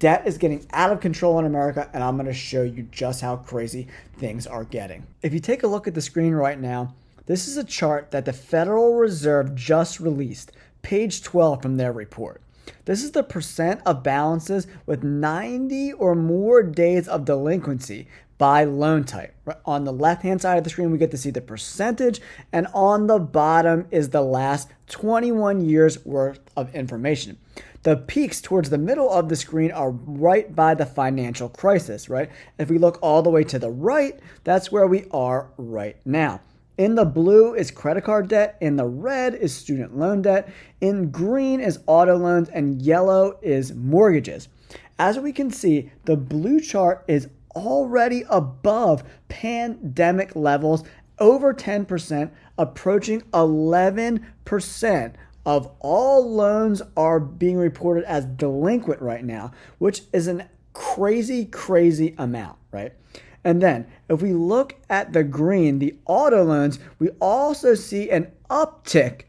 debt is getting out of control in America, and I'm going to show you just how crazy things are getting. If you take a look at the screen right now, this is a chart that the Federal Reserve just released, page 12 from their report. This is the percent of balances with 90 or more days of delinquency by loan type. On the left-hand side of the screen, we get to see the percentage, and on the bottom is the last 21 years worth of information. The peaks towards the middle of the screen are right by the financial crisis, right? If we look all the way to the right, that's where we are right now. In the blue is credit card debt, in the red is student loan debt, in green is auto loans, and yellow is mortgages. As we can see, the blue chart is already above pandemic levels, over 10%, approaching 11% of all loans are being reported as delinquent right now, which is a crazy amount, right? And then if we look at the green, the auto loans, we also see an uptick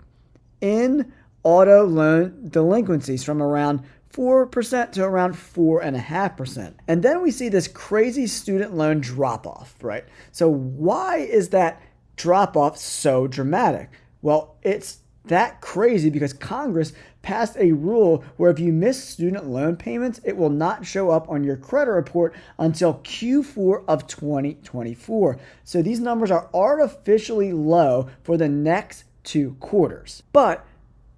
in auto loan delinquencies from around 4% to around 4.5%. And then we see this crazy student loan drop off, right? So why is that drop off so dramatic? Well, it's that crazy because Congress passed a rule where if you miss student loan payments, it will not show up on your credit report until Q4 of 2024. So these numbers are artificially low for the next 2 quarters. But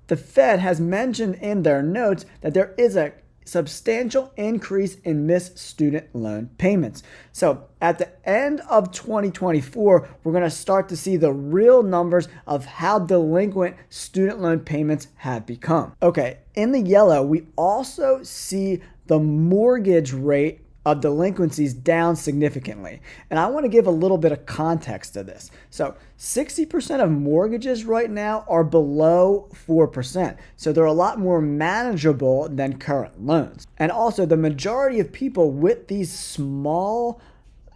the Fed has mentioned in their notes that there is a substantial increase in missed student loan payments. So at the end of 2024, we're going to start to see the real numbers of how delinquent student loan payments have become. Okay, in the yellow, we also see the mortgage rate of delinquencies down significantly. And I want to give a little bit of context to this. So 60% of mortgages right now are below 4%. So they're a lot more manageable than current loans. And also the majority of people with these small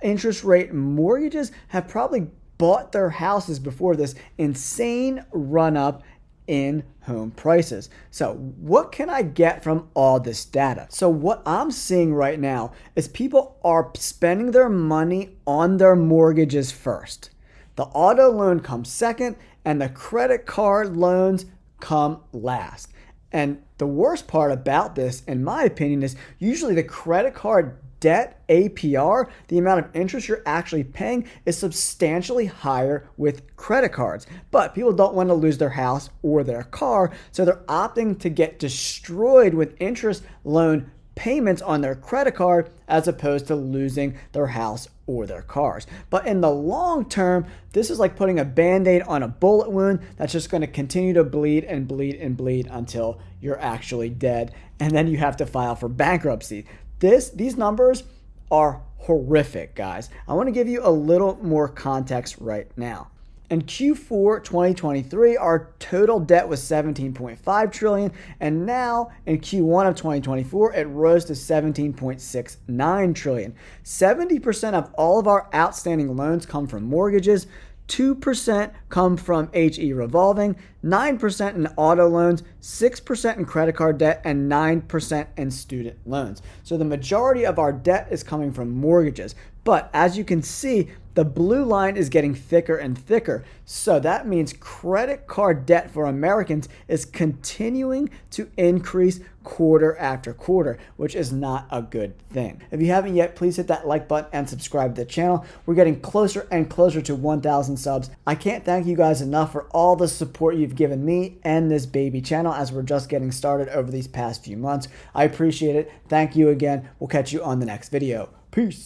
interest rate mortgages have probably bought their houses before this insane run up in home prices. So what can I get from all this data? So what I'm seeing right now is people are spending their money on their mortgages first. The auto loan comes second, and the credit card loans come last. And the worst part about this, in my opinion, is usually the credit card debt APR, the amount of interest you're actually paying, is substantially higher with credit cards. But people don't want to lose their house or their car, so they're opting to get destroyed with interest loan payments on their credit card as opposed to losing their house or their cars. But in the long term, this is like putting a band-aid on a bullet wound that's just going to continue to bleed and bleed and bleed until you're actually dead, and then you have to file for bankruptcy. These numbers are horrific, guys. I want to give you a little more context right now. In Q4 2023, our total debt was $17.5 trillion, and now in Q1 of 2024, it rose to $17.69 trillion. 70% of all of our outstanding loans come from mortgages, 2% come from HE revolving, 9% in auto loans, 6% in credit card debt, and 9% in student loans. So the majority of our debt is coming from mortgages. But as you can see, the blue line is getting thicker and thicker. So that means credit card debt for Americans is continuing to increase quarter after quarter, which is not a good thing. If you haven't yet, please hit that like button and subscribe to the channel. We're getting closer and closer to 1,000 subs. I can't thank you guys enough for all the support you've given me and this baby channel as we're just getting started over these past few months. I appreciate it. Thank you again. We'll catch you on the next video. Peace.